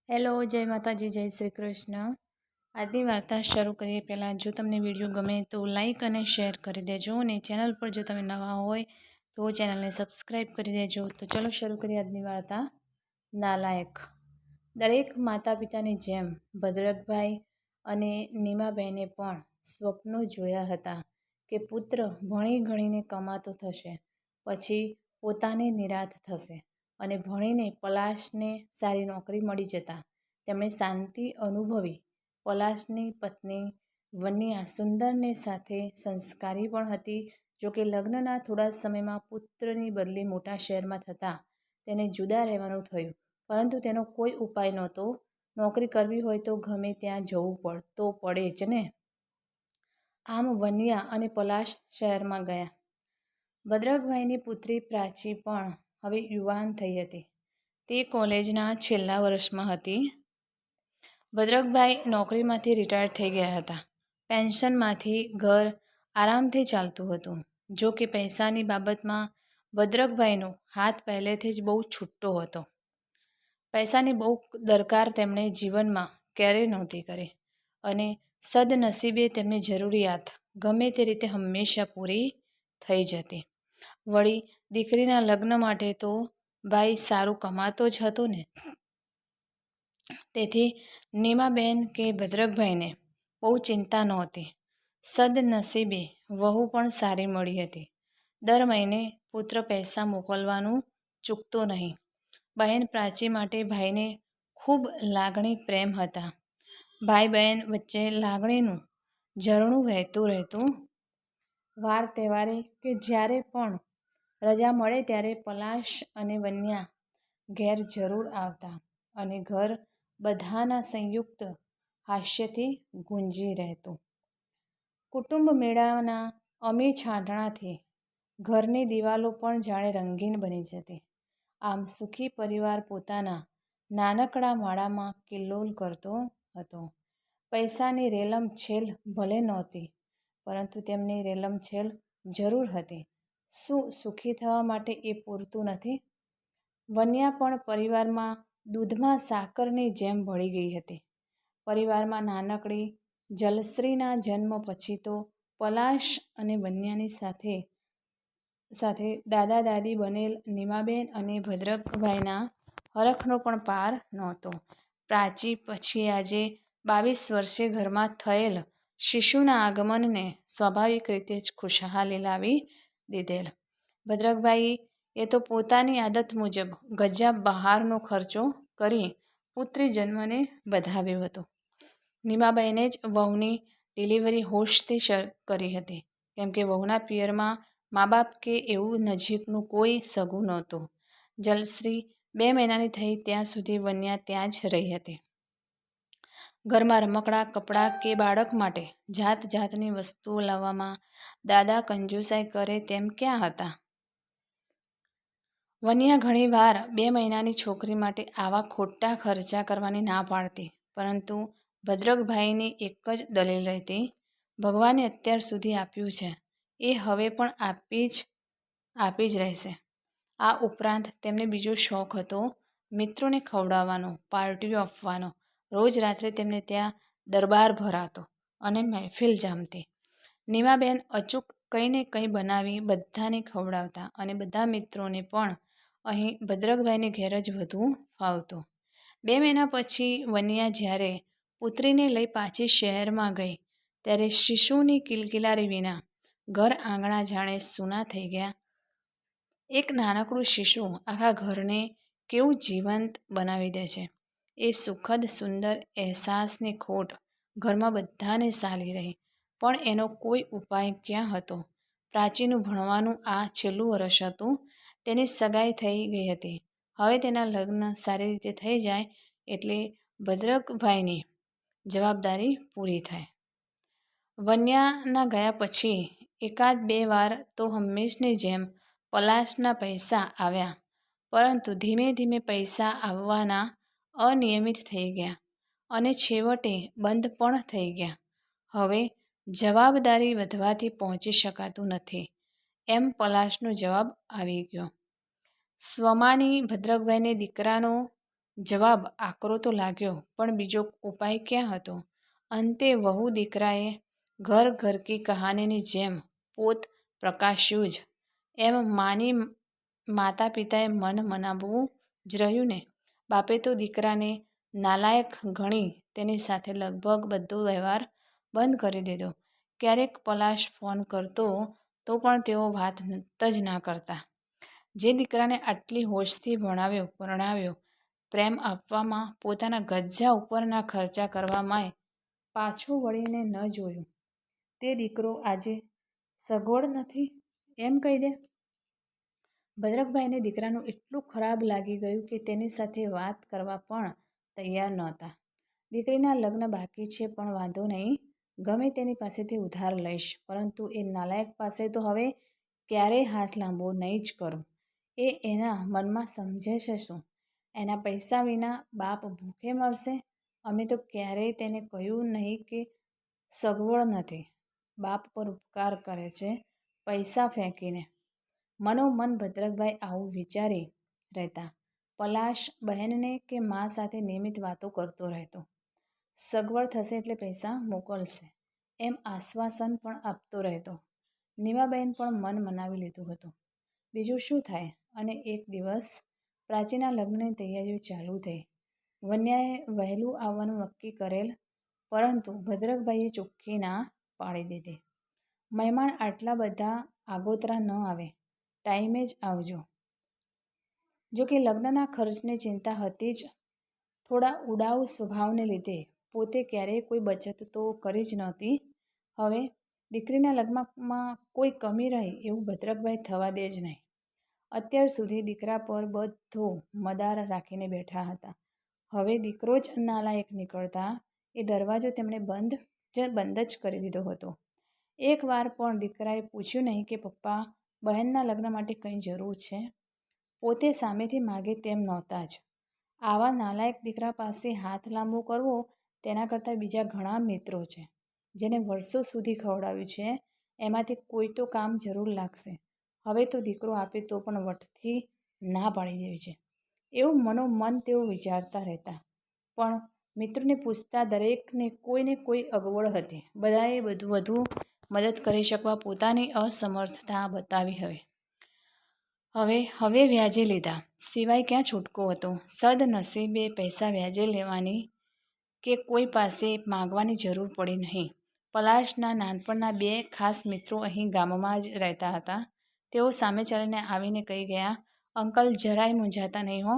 Hello, જય માતાજી, જય શ્રી કૃષ્ણ. આજની વાર્તા શરૂ કરીએ પહેલાં જો તમને વિડીયો ગમે તો લાઈક અને શેર કરી દેજો અને ચેનલ પર જો તમે નવા હોય તો ચેનલને સબસ્ક્રાઈબ કરી દેજો. તો ચલો શરૂ કરીએ આજની વાર્તા. નાલાયક. દરેક માતા પિતાની જેમ ભદ્રકભાઈ અને નીમાબેને પણ સ્વપ્નો જોયા હતા કે પુત્ર ભણી ગણીને કમાતો થશે, પછી પોતાને નિરાંત થશે અને ભણીને પલાશને સારી નોકરી મળી જતા તેમણે શાંતિ અનુભવી. પલાશની પત્ની વન્યા સુંદરને સાથે સંસ્કારી પણ હતી. જોકે લગ્નના થોડા સમયમાં પુત્રની બદલી મોટા શહેરમાં થતાં તેને જુદા રહેવાનું થયું, પરંતુ તેનો કોઈ ઉપાય નહોતો. નોકરી કરવી હોય તો ગમે ત્યાં જવું તો પડે જ ને. આમ વન્યા અને પલાશ શહેરમાં ગયા. ભદ્રકભાઈની પુત્રી પ્રાચી પણ હવે યુવાન થઈ હતી. તે કોલેજના છેલ્લા વર્ષમાં હતી. ભદ્રકભાઈ નોકરીમાંથી રિટાયર થઈ ગયા હતા. પેન્શનમાંથી ઘર આરામથી ચાલતું હતું. જો કે પૈસાની બાબતમાં ભદ્રકભાઈનો હાથ પહેલેથી જ બહુ છૂટો હતો. પૈસાની બહુ દરકાર તેમણે જીવનમાં ક્યારેય નહોતી કરી અને સદનસીબે તેમની જરૂરિયાત ગમે તે રીતે હંમેશા પૂરી થઈ જતી. વળી દીકરીના લગ્ન માટે તો ભાઈ સારું કમાતો જ હતો ને. તેથી નીમાબેન કે ભદ્રકભાઈને બહુ ચિંતા નહોતી. સદનસીબે વહુ પણ સારી મળી હતી. દર મહિને પુત્ર પૈસા મોકલવાનું ચૂકતો નહીં. બહેન પ્રાચી માટે ભાઈને ખૂબ લાગણી પ્રેમ હતા. ભાઈ બહેન વચ્ચે લાગણીનું ઝરણું વહેતું રહેતું. વાર તહેવારે કે જ્યારે પણ રજા મળે ત્યારે પલાશ અને વન્યા ઘેર જરૂર આવતા અને ઘર બધાના સંયુક્ત હાસ્યથી ગુંજી રહેતું. કુટુંબ મેળાના અમીર છાંટણાથી ઘરની દિવાલો પણ જાણે રંગીન બની જતી. આમ સુખી પરિવાર પોતાના નાનકડા માળામાં કિલ્લોલ કરતો હતો. પૈસાની રેલમછેલ ભલે નહોતી, પરંતુ તેમની રેલમછેલ જરૂર હતી. શું સુખી થવા માટે એ પૂરતું નથી? વન્યા પણ પરિવારમાં દૂધમાં સાકરની જેમ ભળી ગઈ હતી. પરિવારમાં નાનકડી જલશ્રીના જન્મ પછી તો પલાશ અને વન્યાની સાથે દાદા દાદી બનેલ નીમાબેન અને ભદ્રકભાઈના હરખનો પણ પાર નહોતો. પ્રાચી પછી આજે 22 વર્ષે ઘરમાં થયેલ શિશુના આગમનને સ્વાભાવિક રીતે જ ખુશહાલી લાવી દીધેલ. ભદ્રકભાઈ એ તો પોતાની આદત મુજબ ગજ્જા બહારનો ખર્ચો કરી પુત્રી જન્મને વધાવ્યો હતો. નીમાબેને જ વહુની ડિલિવરી હોશથી કરી હતી, કેમ કે વહુના પિયરમાં મા બાપ કે એવું નજીકનું કોઈ સગું નહોતું. જલશ્રી 2 મહિનાની થઈ ત્યાં સુધી વન્યા ત્યાં જ રહી હતી. ઘરમાં રમકડાં, કપડાં કે બાળક માટે જાત જાતની વસ્તુઓ લાવવામાં દાદા કંજુસાઈ કરે તેમ ક્યાં હતા. વન્યા ઘણીવાર 2 મહિનાની છોકરી માટે આવા ખોટા ખર્ચા કરવાની ના પાડતી, પરંતુ ભદ્રકભાઈની એક જ દલીલ રહેતી, ભગવાને અત્યાર સુધી આપ્યું છે એ હવે પણ આપી જ રહેશે. આ ઉપરાંત તેમને બીજો શોખ હતો મિત્રોને ખવડાવવાનો, પાર્ટીઓ આપવાનો. રોજ રાત્રે તેમને ત્યાં દરબાર ભરાતો અને મહેફિલ જામતી. નીમાબેન અચૂક કંઈ ને કંઈ બનાવી બધાને ખવડાવતા અને બધા મિત્રોને પણ અહીં ભદ્રકભાઈને ઘેર જ વધુ ફાવતું. 2 મહિના પછી વન્યા જ્યારે પુત્રીને લઈ પાછી શહેરમાં ગઈ ત્યારે શિશુની કિલકિલારી વિના ઘર આંગણા જાણે સૂના થઈ ગયા. એક નાનકડું શિશુ આખા ઘરને કેવું જીવંત બનાવી દે છે. એ સુખદ સુંદર અહેસાસની ખોટ ઘરમાં બધાને સાલી રહી, પણ એનો કોઈ ઉપાય ક્યાં હતો? પ્રાચીનું ભણવાનું આ છેલ્લું વર્ષ હતું. તેની સગાઈ થઈ ગઈ હતી. હવે તેના લગ્ન સારી રીતે થઈ જાય એટલે ભદ્રકભાઈની જવાબદારી પૂરી થાય. વન્યાના ગયા પછી 1-2 વાર તો હંમેશની જેમ પલાશના પૈસા આવ્યા, પરંતુ ધીમે ધીમે પૈસા આવવાના અનિયમિત થઈ ગયા અને છેવટે બંધ પણ થઈ ગયા. હવે જવાબદારી વધવાથી પહોંચી શકાતું નથી એમ પલાશનો જવાબ આવી ગયો. સ્વમાની ભદ્રકભાઈને દીકરાનો જવાબ આકરો તો લાગ્યો, પણ બીજો ઉપાય ક્યાં હતો? અંતે વહુ દીકરાએ ઘર ઘરકી કહાનીની જેમ પોત પ્રકાશ્યું જ. એમ માની માતા પિતાએ મન મનાવવું જ રહ્યું ને. બાપે તો દીકરાને નાલાયક ગણી તેની સાથે લગભગ બધો વ્યવહાર બંધ કરી દીધો. ક્યારેક પલાશ ફોન કરતો તો પણ તેઓ વાત જ ના કરતા. જે દીકરાને આટલી હોશથી ભણાવ્યો, પરણાવ્યો, પ્રેમ આપવામાં, પોતાના ગજ્જા ઉપરના ખર્ચા કરવામાં પાછું વળીને ન જોયું, તે દીકરો આજે સગવડ નથી એમ કહી દે. ભદ્રકભાઈને દીકરાનું એટલું ખરાબ લાગી ગયું કે તેની સાથે વાત કરવા પણ તૈયાર નહોતા. દીકરીના લગ્ન બાકી છે પણ વાંધો નહીં, ગમે તેની પાસેથી ઉધાર લઈશ, પરંતુ એ નાલાયક પાસે તો હવે ક્યારેય હાથ લાંબો નહીં જ કરું. એ એના મનમાં સમજે છે શું? એના પૈસા વિના બાપ ભૂખે મરશે? અમે તો ક્યારેય તેને કહ્યું નહીં કે સગવડ નથી. બાપ પર ઉપકાર કરે છે પૈસા ફેંકીને. મનોમન ભદ્રકભાઈ આવું વિચારી રહેતા. પલાશ બહેનને કે મા સાથે નિયમિત વાતો કરતો રહેતો. સગવડ થશે એટલે પૈસા મોકલશે એમ આશ્વાસન પણ આપતો રહેતો. નીમાબેન પણ મન મનાવી લીધું હતું. બીજું શું થાય? અને એક દિવસ પ્રાચીના લગ્નની તૈયારીઓ ચાલુ થઈ. વન્યાએ વહેલું આવવાનું નક્કી કરેલ, પરંતુ ભદ્રકભાઈએ ચોખ્ખી ના પાડી દીધી. મહેમાન આટલા બધા આગોતરા ન આવે, ટાઈમે જ આવજો. જોકે લગ્નના ખર્ચની ચિંતા હતી જ. થોડા ઉડાઉ સ્વભાવને લીધે પોતે ક્યારેય કોઈ બચત તો કરી જ નહોતી. હવે દીકરીના લગ્નમાં કોઈ કમી રહી એવું ભદ્રકભાઈ થવા દે જ નહીં. અત્યાર સુધી દીકરા પર બધો મદાર રાખીને બેઠા હતા. હવે દીકરો જ નાલાયક નીકળતા એ દરવાજો તેમણે બંધ જ કરી દીધો હતો. એક વાર પણ દીકરાએ પૂછ્યું નહીં કે પપ્પા, બહેનના લગ્ન માટે કંઈ જરૂર છે? પોતે સામેથી માગે તેમ નહોતા જ. આવા નાલાયક દીકરા પાસે હાથ લાંબો કરવો તેના કરતાં બીજા ઘણા મિત્રો છે, જેને વર્ષો સુધી ખવડાવ્યું છે. એમાંથી કોઈ તો કામ જરૂર લાગશે. હવે તો દીકરો આપે તો પણ વટથી ના પાડી દેવી છે, એવું મનોમન તેઓ વિચારતા રહેતા. પણ મિત્રોને પૂછતા દરેકને કોઈને કોઈ અગવડ હતી. બધાએ વધુ મદદ કરી શકવા પોતાની અસમર્થતા બતાવી. હવે વ્યાજે લીધા સિવાય ક્યાં છૂટકો હતો. સદનસીબે પૈસા વ્યાજે લેવાની કે કોઈ પાસે માગવાની જરૂર પડી નહીં. પલાશના નાનપણના 2 ખાસ મિત્રો અહીં ગામમાં જ રહેતા હતા. તેઓ સામે ચાલીને આવીને કહી ગયા, અંકલ જરાય મૂંઝાતા નહીં હો,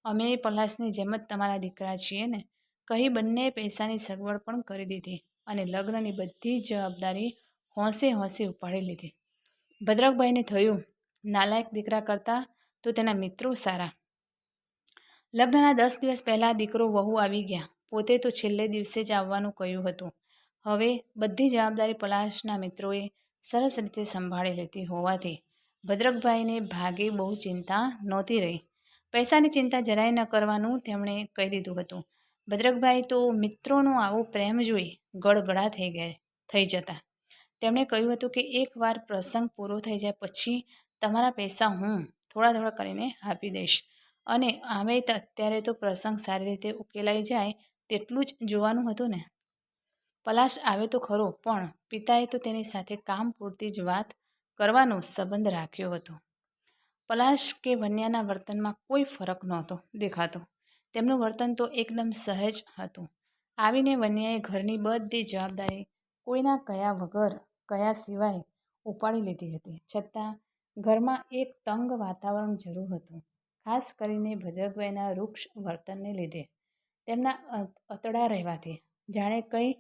અમે પલાશની જેમ જ તમારા દીકરા છીએ ને. કહી બંને પૈસાની સગવડ પણ કરી દીધી અને લગ્નની બધી જવાબદારી હોંશે ઉપાડી લીધી. ભદ્રકભાઈને થયું, નાલાયક દીકરા કરતાં તો તેના મિત્રો સારા. લગ્નના 10 દિવસ પહેલાં દીકરો વહુ આવી ગયા. પોતે તો છેલ્લે દિવસે જ આવવાનું કહ્યું હતું. હવે બધી જવાબદારી પલાશના મિત્રોએ સરસ રીતે સંભાળી લીધી હોવાથી ભદ્રકભાઈને ભાગે બહુ ચિંતા નહોતી રહી. પૈસાની ચિંતા જરાય ન કરવાનું તેમણે કહી દીધું હતું. ભદ્રકભાઈ તો મિત્રોનો આવો પ્રેમ જોઈ ગળગળા થઈ જતા. તેમણે કહ્યું હતું કે એકવાર પ્રસંગ પૂરો થઈ જાય પછી તમારા પૈસા હું થોડા કરીને આપી દઈશ, અને આમેય અત્યારે તો પ્રસંગ સારી રીતે ઉકેલાઈ જાય તેટલું જ જોવાનું હતું ને. પલાશ આવે તો ખરો, પણ પિતાએ તો તેની સાથે કામ પૂરતી જ વાત કરવાનો સંબંધ રાખ્યો હતો. પલાશ કે વન્યાના વર્તનમાં કોઈ ફરક નહોતો દેખાતો. તેમનું વર્તન તો એકદમ સહજ હતું. આવીને વન્યાએ ઘરની બધી જવાબદારી કોઈના કયા સિવાય ઉપાડી લીધી હતી. છતાં ઘરમાં એક તંગ વાતાવરણ જરૂર હતું, ખાસ કરીને ભદ્રકભાઈના રૂક્ષ વર્તનને લીધે. તેમના અતડા રહેવાથી જાણે કંઈ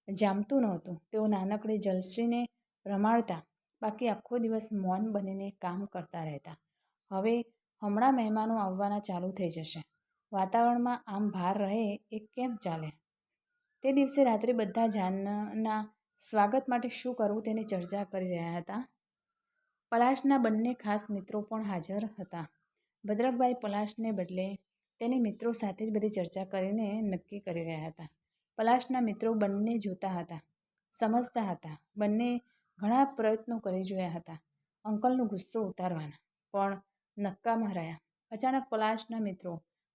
જામતું નહોતું. તેઓ નાનકડી જલશ્રીને રમાડતા, બાકી આખો દિવસ મૌન બનીને કામ કરતા રહેતા. હવે હમણાં મહેમાનો આવવાના ચાલુ થઈ જશે. વાતાવરણમાં આમ ભાર રહે એ કેમ ચાલે? તે દિવસે રાત્રે બધા જાનના સ્વાગત માટે શું કરવું તેની ચર્ચા કરી રહ્યા હતા. પલાશના બંને ખાસ મિત્રો પણ હાજર હતા. ભદ્રકભાઈ પલાશને બદલે તેની મિત્રો સાથે જ બધી ચર્ચા કરીને નક્કી કરી રહ્યા હતા. પલાશના મિત્રો બંને જોતા હતા, સમજતા હતા. બંને ઘણા પ્રયત્નો કરી જોયા હતા અંકલનો ગુસ્સો ઉતારવાના, પણ નકામા રહ્યા. અચાનક પલાશના મિત્રો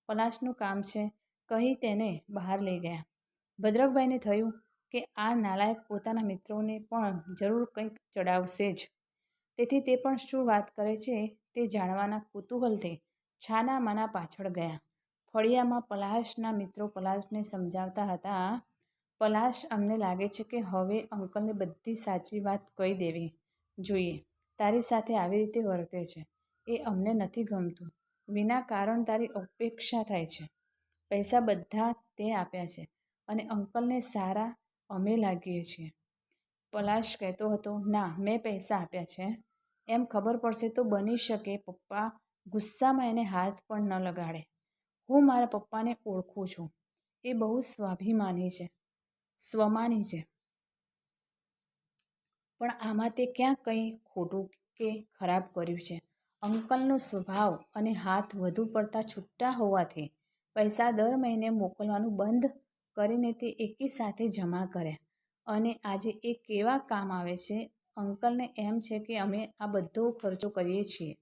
પલાશનું કામ છે કહી તેને બહાર લઈ ગયા. ભદ્રકભાઈને થયું કે આ નાલાયક પોતાના મિત્રોને પણ જરૂર કંઈક ચડાવશે જ. તેથી તે પણ શું વાત કરે છે તે જાણવાના કુતૂહલથી છાના માના પાછળ ગયા. ફળિયામાં પલાશના મિત્રો પલાશને સમજાવતા હતા, પલાશ, અમને લાગે છે કે હવે અંકલને બધી સાચી વાત કહી દેવી જોઈએ. તારી સાથે આવી રીતે વર્તે છે એ અમને નથી ગમતું. વિના કારણ તારી ઉપેક્ષા થાય છે. પૈસા બધા તે આપ્યા છે અને અંકલને સારા અમે લાગીએ છીએ. પલાશ કહેતો હતો, ના, મેં પૈસા આપ્યા છે. એમ ખબર પડશે તો બની શકે પપ્પા ગુસ્સામાં એને હાથ પણ ન લગાડે. હું મારા પપ્પાને ઓળખું છું. એ બહુ સ્વાભિમાની છે, સ્વમાની છે. પણ આમાં તે ક્યાં કંઈ ખોટું કે ખરાબ કર્યું છે? અંકલનો સ્વભાવ અને હાથ વધુ પડતા છૂટા હોવાથી પૈસા દર મહિને મોકલવાનું બંધ કરીને તે એકી સાથે જમા કર્યા. અને આજે એ કેવા કામ આવે છે? અંકલને એમ છે કે અમે આ બધો ખર્ચો કરીએ છીએ.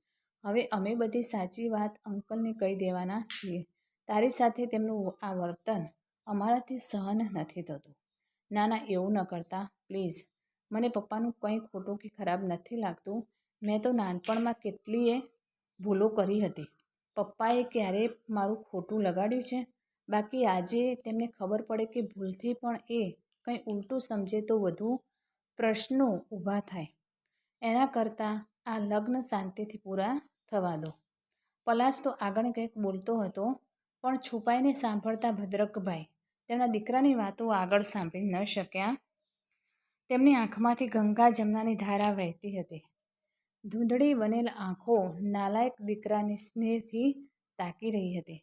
હવે અમે બધી સાચી વાત અંકલને કહી દેવાના છીએ. તારી સાથે તેમનું આ વર્તન અમારાથી સહન નથી થતું. ના ના, એવું ન કરતા પ્લીઝ. મને પપ્પાનું કંઈ ખોટું કે ખરાબ નથી લાગતું. મેં તો નાનપણમાં કેટલીય ભૂલો કરી હતી. પપ્પાએ ક્યારેય મારું ખોટું લગાડ્યું છે? બાકી આજે તેમને ખબર પડે કે ભૂલથી પણ એ કંઈ ઉલટું સમજે તો વધુ પ્રશ્નો ઊભા થાય. એના કરતાં આ લગ્ન શાંતિથી પૂરા થવા દો. પલાશ તો આગળ કંઈક બોલતો હતો, પણ છુપાઈને સાંભળતા ભદ્રકભાઈ તેમના દીકરાની વાતો આગળ સાંભળી ન શક્યા. તેમની આંખમાંથી ગંગા જમનાની ધારા વહેતી હતી. ધૂંધળી બનેલ આંખો નાલાયક દીકરાને સ્નેહથી તાકી રહી હતી.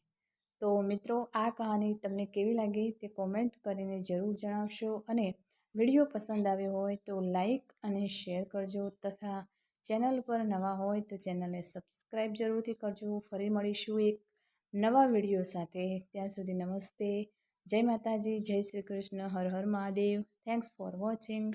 તો મિત્રો, આ કહાની તમને કેવી લાગી તે કોમેન્ટ કરીને જરૂર જણાવશો. અને વિડીયો પસંદ આવ્યો હોય તો લાઈક અને શેર કરજો, તથા ચેનલ પર નવા હોય તો ચેનલને સબસ્ક્રાઈબ જરૂરથી કરજો. ફરી મળીશું એક નવા વિડીયો સાથે. ત્યાં સુધી નમસ્તે, જય માતાજી, જય શ્રી કૃષ્ણ, હર હર મહાદેવ. Thanks for watching.